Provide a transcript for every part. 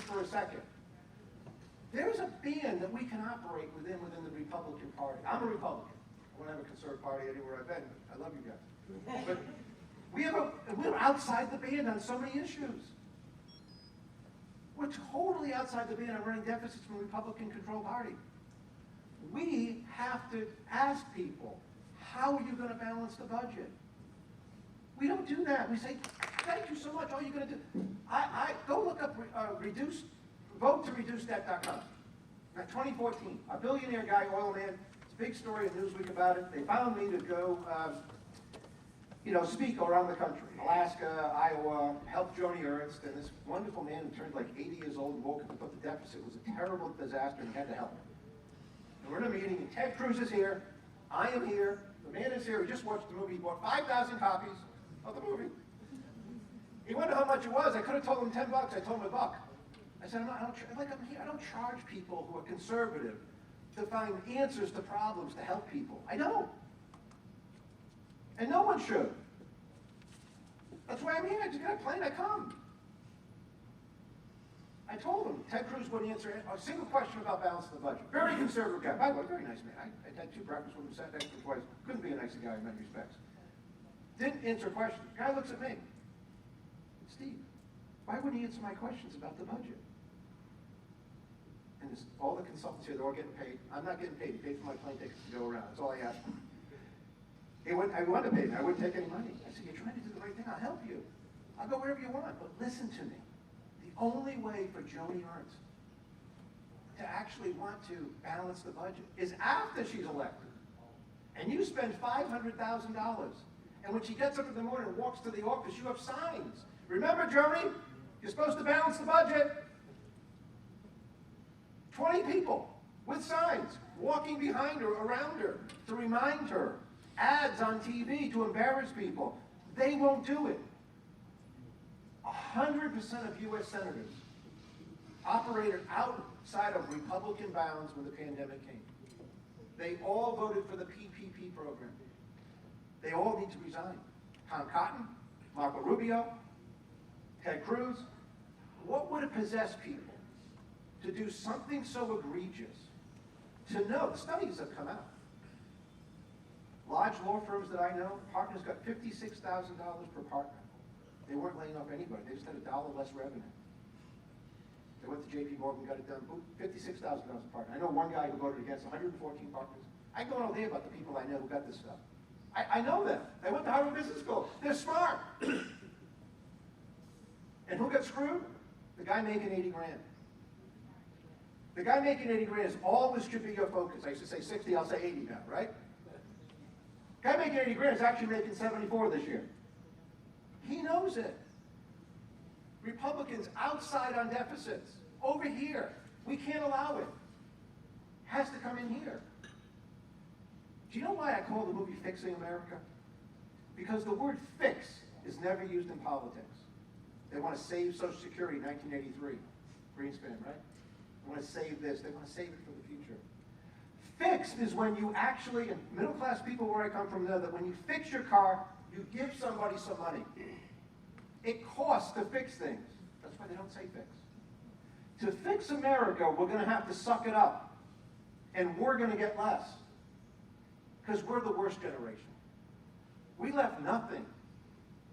for a second. There's a band that we can operate within the Republican Party. I'm a Republican. I won't have a conservative party anywhere I've been. I love you guys. But we're outside the band on so many issues. We're totally outside the band on running deficits from a Republican-controlled party. We have to ask people, how are you going to balance the budget? We don't do that. We say, thank you so much. All you're going to do, go look up vote-to-reduce-debt.com. 2014, a billionaire guy, oil man. It's a big story in Newsweek about it. They found me to go, speak around the country. Alaska, Iowa, help Joni Ernst, and this wonderful man who turned like 80 years old and woke up and thought the deficit was a terrible disaster and he had to help. And we're in a meeting, and Ted Cruz is here. I am here. The man is here. He just watched the movie. He bought 5,000 copies of the movie. He wondered how much it was. I could have told him $10. I told him $1. I said, I don't charge people who are conservative to find answers to problems to help people. I don't. And no one should. That's why I'm here. I just got a plane, I come. I told him, Ted Cruz wouldn't answer a single question about balancing the budget. Very conservative guy. By the way, very nice man. I had 2 breakfasts with him, sat next to him twice. Couldn't be a nicer guy in many respects. Didn't answer questions. Guy looks at me. Steve, why wouldn't he answer my questions about the budget? And all the consultants here, they're all getting paid. I'm not getting paid. He paid for my plane tickets to go around. That's all I asked him. I wanted to pay me. I wouldn't take any money. I said, you're trying to do the right thing. I'll help you. I'll go wherever you want. But listen to me. The only way for Joni Ernst to actually want to balance the budget is after she's elected. And you spend $500,000. And when she gets up in the morning and walks to the office, you have signs. Remember, Joni, you're supposed to balance the budget. 20 people with signs walking behind her, around her, to remind her. Ads on TV to embarrass people. They won't do it. 100% of U.S. senators operated outside of Republican bounds when the pandemic came. They all voted for the PPP program. They all need to resign. Tom Cotton, Marco Rubio, Ted Cruz. What would it possess people to do something so egregious? To know, the studies have come out. Large law firms that I know, partners got $56,000 per partner. They weren't laying off anybody. They just had $1 less revenue. They went to J.P. Morgan, got it done. Boom, $56,000 a partner. I know one guy who voted against 114 partners. I go all day about the people I know who got this stuff. I know them. They went to Harvard Business School. They're smart. And who got screwed? The guy making 80 grand. The guy making 80 grand is always should be your focus. I used to say 60, I'll say 80 now, right? Guy making 80 grand is actually making 74 this year. He knows it. Republicans outside on deficits. Over here. We can't allow it. Has to come in here. Do you know why I call the movie Fixing America? Because the word fix is never used in politics. They want to save Social Security in 1983. Greenspan, right? They want to save this. They want to save it for the future. Fix is when you actually, and middle-class people where I come from know that when you fix your car, you give somebody some money. It costs to fix things. That's why they don't say fix. To fix America, we're going to have to suck it up. And we're going to get less. Because we're the worst generation. We left nothing.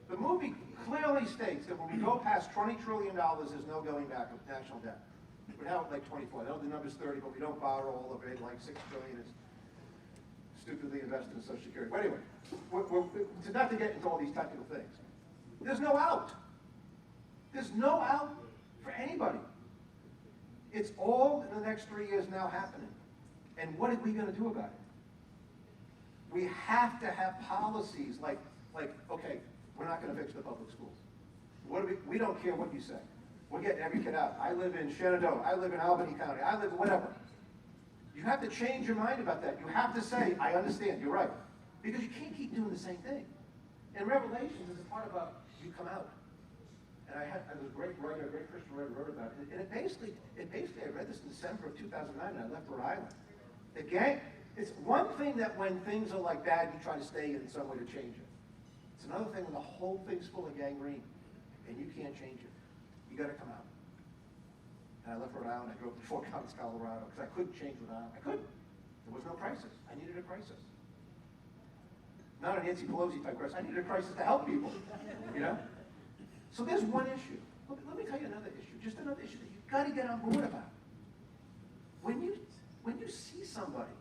The movie clearly states that when we go past $20 trillion, there's no going back of national debt. We're now at like 24. I know the number's 30, but we don't borrow all of it. Like $6 trillion is stupidly invested in Social Security. But anyway, to not to get into all these technical things. There's no out. There's no out for anybody. It's all in the next 3 years now happening. And what are we going to do about it? We have to have policies like okay, we're not going to fix the public schools. We don't care what you say. We're getting every kid out. I live in Shenandoah. I live in Albany County. I live in whatever. You have to change your mind about that. You have to say, I understand, you're right. Because you can't keep doing the same thing. In Revelations, there's a part about you come out. And I was a great writer, a great Christian writer wrote about it. And it basically, I read this in December of 2009, and I left Rhode Island. The gang, it's one thing that when things are like bad, you try to stay in some way to change it. It's another thing when the whole thing's full of gangrene, and you can't change it. You got to come out. And I left Rhode Island, I drove to Fort Collins, Colorado, because I couldn't change Rhode Island. I couldn't. There was no crisis. I needed a crisis. Not a Nancy Pelosi type crisis. I needed a crisis to help people, you know? So there's one issue. Let me tell you another issue, just another issue that you've got to get on board about. When you see somebody,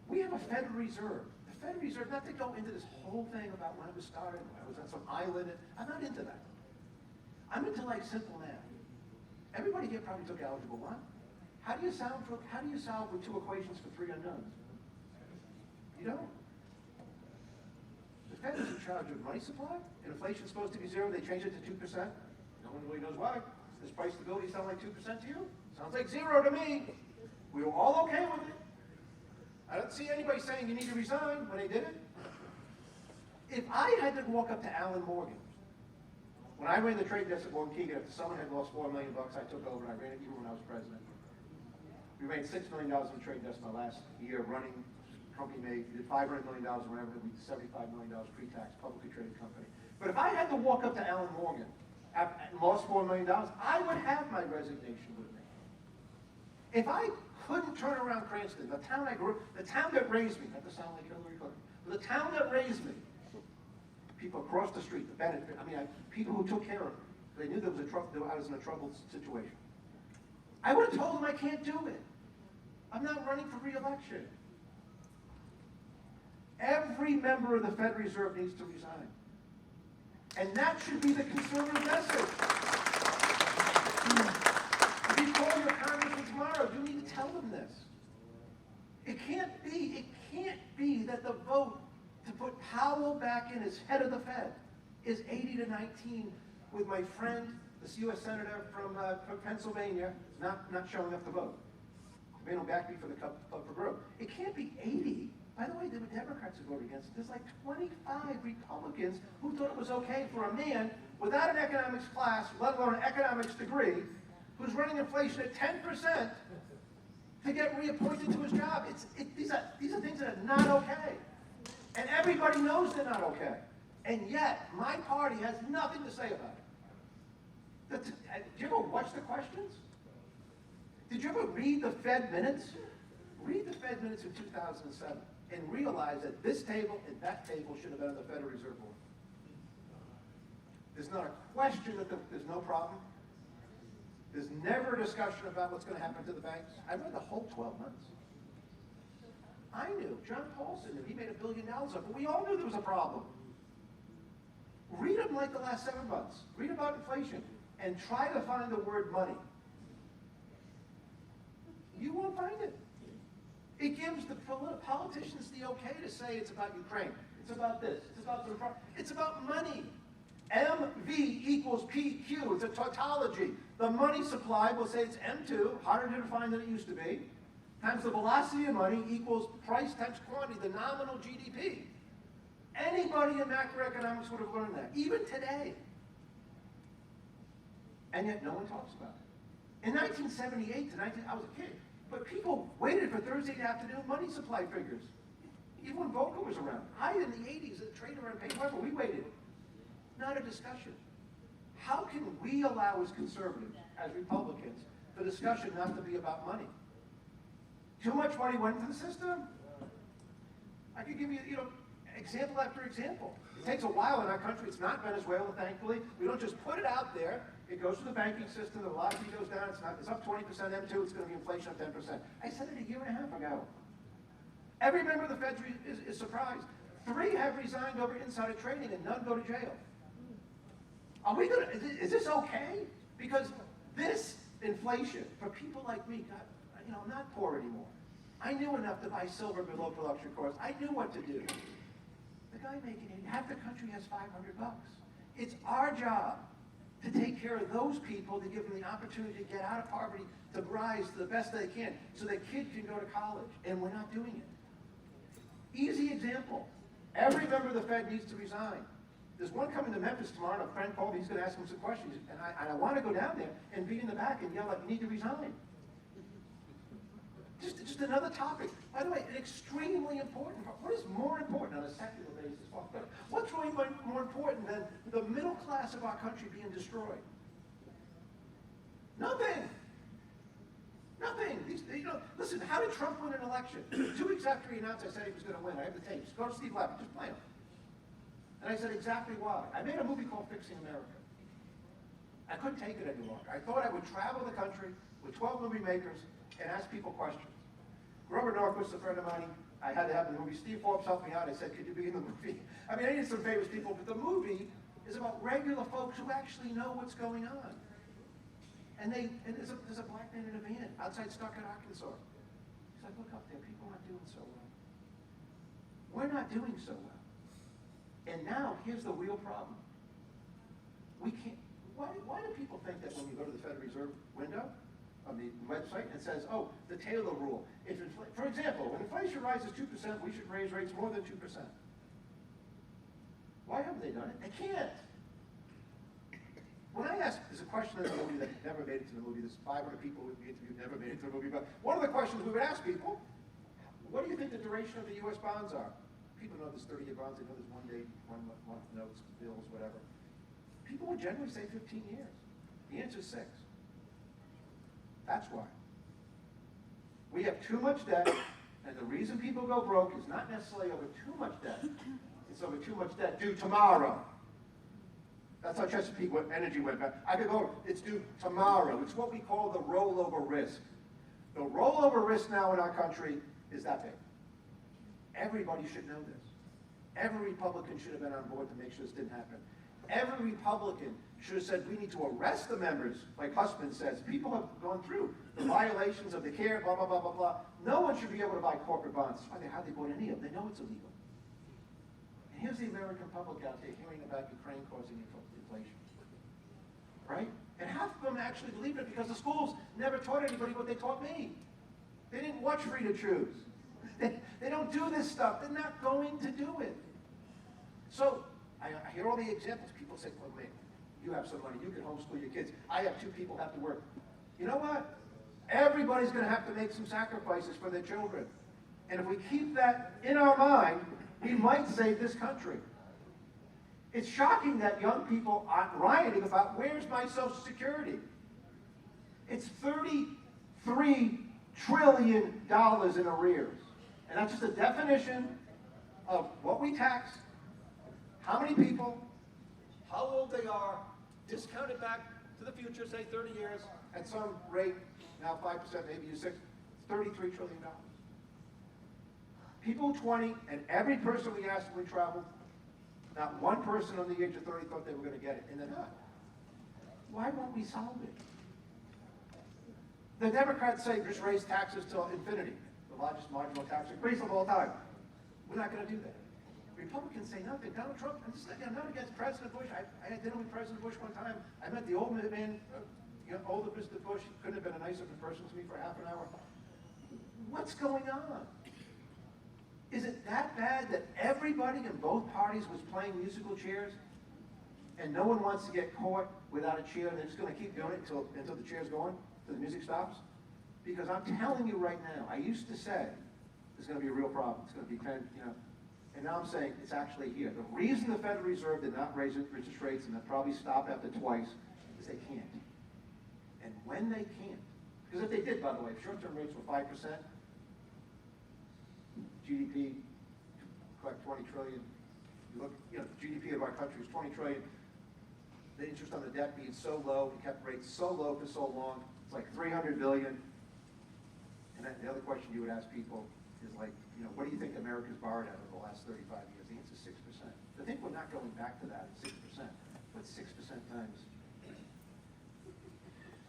we have a Federal Reserve. The Federal Reserve, not to go into this whole thing about when it was started, when I was on some island, I'm not into that. I'm into like simple math. Everybody here probably took Algebra 1. How do you solve with two equations for three unknowns? You don't. The Fed is in charge of money supply, and inflation's supposed to be 0, they change it to 2%. No one really knows why. Does price stability sound like 2% to you? Sounds like 0 to me. We were all okay with it. I don't see anybody saying you need to resign when they did it. If I had to walk up to Alan Morgan, when I ran the trade desk at Morgan Keegan, after someone had lost $4 million, I took over and I ran it even when I was president. We made $6 million in the trade desk my last year running. Company made, we did $500 million in revenue, we did $75 million pre-tax, publicly traded company. But if I had to walk up to Alan Morgan and lost $4 million, I would have my resignation with me. If I couldn't turn around Cranston, the town I grew up, the town that raised me, not to sound like Hillary Clinton, but the town that raised me, people across the street, the benefit, people who took care of me, they knew I was in a troubled situation. I would have told them I can't do it. I'm not running for re-election. Every member of the Fed Reserve needs to resign. And that should be the conservative message. If you call your congressman tomorrow, you need to tell them this. It can't be that the vote to put Powell back in as head of the Fed is 80 to 19 with my friend, the U.S. Senator from Pennsylvania, not showing up to vote. They don't back me for the Club for Growth. It can't be 80. By the way, there were Democrats who voted against it. There's like 25 Republicans who thought it was okay for a man without an economics class, let alone an economics degree, who's running inflation at 10%, to get reappointed to his job. These are things that are not okay. And everybody knows they're not okay. And yet, my party has nothing to say about it. Did you ever watch the questions? Did you ever read the Fed minutes? Read the Fed minutes in 2007 and realize that this table and that table should have been on the Federal Reserve Board. There's not a question that there's no problem. There's never a discussion about what's going to happen to the banks. I read the whole 12 months. I knew. John Paulson knew. He made $1 billion of it, but we all knew there was a problem. Read them like the last 7 months. Read about inflation and try to find the word money. You won't find it. It gives the politicians the okay to say it's about Ukraine. It's about this. It's about money. MV equals PQ. It's a tautology. The money supply will say it's M2, harder to define than it used to be, times the velocity of money equals price times quantity, the nominal GDP. Anybody in macroeconomics would have learned that, even today. And yet no one talks about it. In 1978 to I was a kid, but people waited for Thursday afternoon money supply figures. Even when Volcker was around. I, in the 80s, a trader on paper, we waited. Not a discussion. How can we allow as conservatives, as Republicans, the discussion not to be about money? Too much money went into the system. I could give you, example after example. It takes a while in our country. It's not Venezuela, thankfully. We don't just put it out there. It goes through the banking system. The velocity goes down. It's up 20%. M2. It's going to be inflation of 10%. I said it a year and a half ago. Every member of the Fed is surprised. 3 have resigned over insider trading, and none go to jail. Are we going to? Is this okay? Because this inflation for people like me, God, I'm not poor anymore. I knew enough to buy silver below production costs. I knew what to do. The guy making half the country has $500. It's our job to take care of those people, to give them the opportunity to get out of poverty, to rise to the best they can, so their kid can go to college, and we're not doing it. Easy example. Every member of the Fed needs to resign. There's one coming to Memphis tomorrow, and a friend called me, he's going to ask him some questions, and I want to go down there and be in the back and yell out, you need to resign. Just another topic. By the way, an extremely important. What is more important on a secular basis? What's really more important than the middle class of our country being destroyed? Nothing. know, listen, how did Trump win an election? 2 weeks after he announced I said he was going to win, I have the tapes. Go to Steve Laffey, just play them. And I said exactly why. I made a movie called Fixing America. I couldn't take it any longer. I thought I would travel the country with 12 movie makers and ask people questions. Grover Norquist, a friend of mine, I had to have the movie. Steve Forbes helped me out. I said, could you be in the movie? I mean, I needed some famous people, but the movie is about regular folks who actually know what's going on. And there's a black man in a van outside Stuttgart, Arkansas. He's like, look up there, people aren't doing so well. We're not doing so well. And now, here's the real problem. We can't, why do people think that when you go to the Federal Reserve window on the website, it says, oh, the Taylor rule. For example, when inflation rises 2%, we should raise rates more than 2%. Why haven't they done it? They can't. When I ask, there's a question in the movie that never made it to the movie. There's 500 people we interviewed never made it to the movie. But one of the questions we would ask people, what do you think the duration of the U.S. bonds are? People know there's 30-year bonds. They know there's 1 day, 1 month notes, bills, whatever. People would generally say 15 years. The answer is 6. That's why. We have too much debt, and the reason people go broke is not necessarily over too much debt. It's over too much debt due tomorrow. That's how Chesapeake Energy went back. I could go, it's due tomorrow. It's what we call the rollover risk. The rollover risk now in our country is that big. Everybody should know this. Every Republican should have been on board to make sure this didn't happen. Every Republican should have said we need to arrest the members, like Husband says. People have gone through the violations of the CARE, blah, blah, blah, blah, blah. No one should be able to buy corporate bonds. That's why they hardly bought any of them. They know it's illegal. And here's the American public out there hearing about Ukraine causing inflation. Right? And half of them actually believe it because the schools never taught anybody what they taught me. They didn't watch Free to Choose. They don't do this stuff. They're not going to do it. So I hear all the examples. People say, well, man, you have some money. You can homeschool your kids. I have 2 people have to work. You know what? Everybody's going to have to make some sacrifices for their children. And if we keep that in our mind, we might save this country. It's shocking that young people aren't rioting about where's my Social Security. It's $33 trillion in arrears. And that's just a definition of what we tax, how many people, how old they are, discounted back to the future, say 30 years, at some rate, now 5%, maybe you 6%, $33 trillion. People 20, and every person we asked when we traveled, not one person under the age of 30 thought they were going to get it, and they're not. Why won't we solve it? The Democrats say just raise taxes till infinity, the largest marginal tax increase of all time. We're not going to do that. Republicans say nothing. Donald Trump, I'm not against President Bush. I had dinner with President Bush one time. I met the old man, older Mr. Bush. Couldn't have been a nicer person to me for half an hour. What's going on? Is it that bad that everybody in both parties was playing musical chairs and no one wants to get caught without a chair and they're just going to keep doing it until the chair's going, until the music stops? Because I'm telling you right now, I used to say there's going to be a real problem. It's going to be and now I'm saying it's actually here. The reason the Federal Reserve did not raise interest rates and they'll probably stop after twice is they can't. And when they can't, because if they did, by the way, if short-term rates were 5%, GDP, collect 20 trillion. You look, the GDP of our country is 20 trillion. The interest on the debt being so low, we kept rates so low for so long, it's like 300 billion. And then the other question you would ask people is like, what do you think America's borrowed at over the last 35 years? The answer is 6%. I think we're not going back to that, 6%. But 6% times,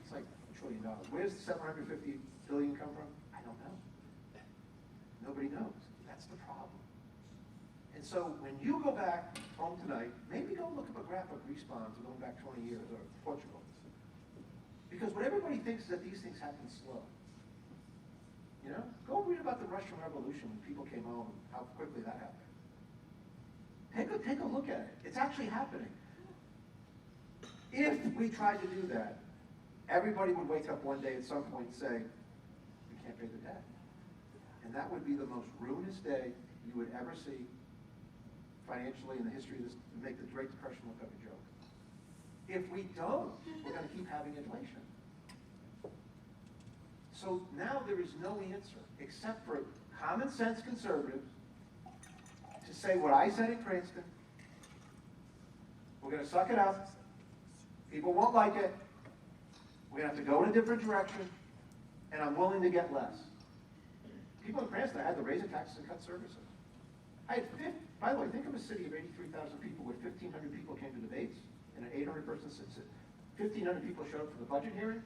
it's like $1 trillion. Where's the 750 billion come from? I don't know. Nobody knows. That's the problem. And so when you go back home tonight, maybe go look up a graph of Greece bonds going back 20 years, or Portugal. Because what everybody thinks is that these things happen slow. Go read about the Russian Revolution when people came home, how quickly that happened. Take a look at it. It's actually happening. If we tried to do that, everybody would wake up one day at some point and say, we can't pay the debt. And that would be the most ruinous day you would ever see financially in the history of this, to make the Great Depression look like a joke. If we don't, we're going to keep having inflation. So now there is no answer except for common sense conservatives to say what I said in Cranston. We're going to suck it up. People won't like it. We're going to have to go in a different direction, and I'm willing to get less. People in Cranston, I had to raise the taxes and cut services. I had by the way, think of a city of 83,000 people where 1,500 people came to debates and an 800-person city. 1,500 people showed up for the budget hearing.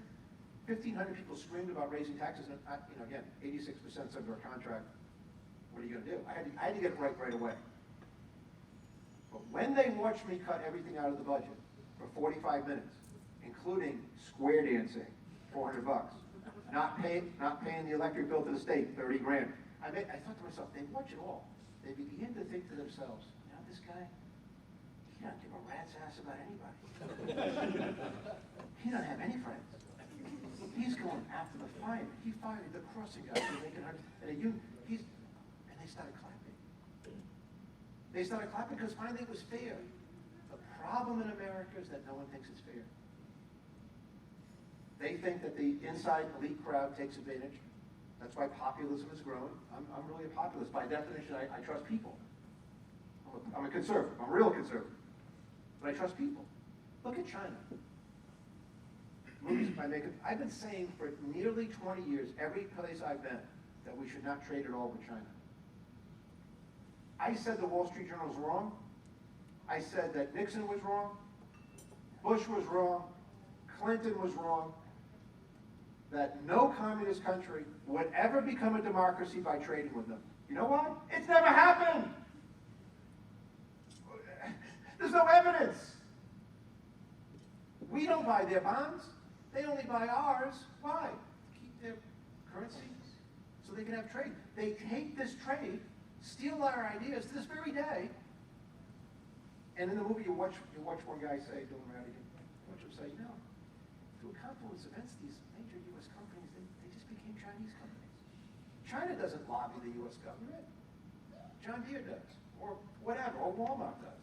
1,500 people screamed about raising taxes, and again, 86% under a contract. What are you going to do? I had to get it right away. But when they watched me cut everything out of the budget for 45 minutes, including square dancing, $400, not paying the electric bill to the state, 30 grand. I thought to myself, they watch it all. They begin to think to themselves, this guy, he doesn't give a rat's ass about anybody. He doesn't have any friends. He's going after the fire. He fired the crossing guard for making her, and they started clapping. They started clapping because finally it was fair. The problem in America is that no one thinks it's fair. They think that the inside elite crowd takes advantage. That's why populism is growing. I'm really a populist. By definition, I trust people. I'm a conservative. I'm a real conservative. But I trust people. Look at China. I've been saying for nearly 20 years, every place I've been, that we should not trade at all with China. I said the Wall Street Journal was wrong. I said that Nixon was wrong. Bush was wrong. Clinton was wrong. That no communist country would ever become a democracy by trading with them. You know why? It's never happened. There's no evidence. We don't buy their bonds. They only buy ours. Why? To keep their currency so they can have trade. They take this trade, steal our ideas to this very day, and in the movie you watch one guy say, Bill Radigan, you watch him say, through a confluence of events, these major U.S. companies, they just became Chinese companies. China doesn't lobby the U.S. government. John Deere does, or whatever, or Walmart does.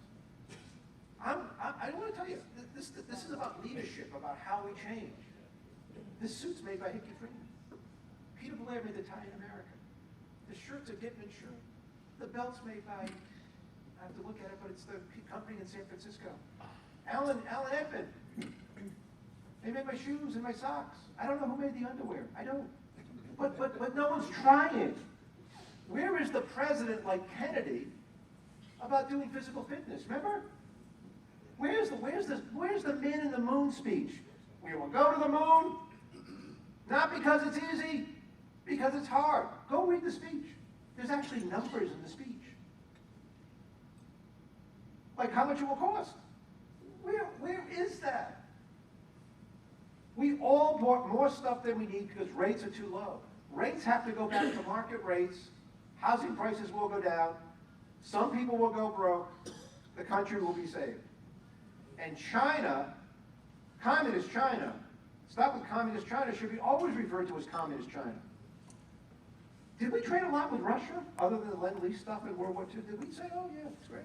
I want to tell you, this is about leadership, about how we change. This suit's made by Hickey Freeman. Peter Blair made the tie in America. The shirt's a Gitman shirt. The belt's made by, I have to look at it, but it's the company in San Francisco. Alan Edmond. They made my shoes and my socks. I don't know who made the underwear. I don't. But no one's trying. Where is the president like Kennedy about doing physical fitness? Remember? Where's the man in the moon speech? We will go to the moon, not because it's easy, because it's hard. Go read the speech. There's actually numbers in the speech. Like how much it will cost. Where is that? We all bought more stuff than we need because rates are too low. Rates have to go back to market rates. Housing prices will go down. Some people will go broke. The country will be saved. And China, communist China, stop with communist China, should be always referred to as communist China. Did we trade a lot with Russia, other than the Lend-Lease stuff in World War II? Did we say, oh yeah, it's great?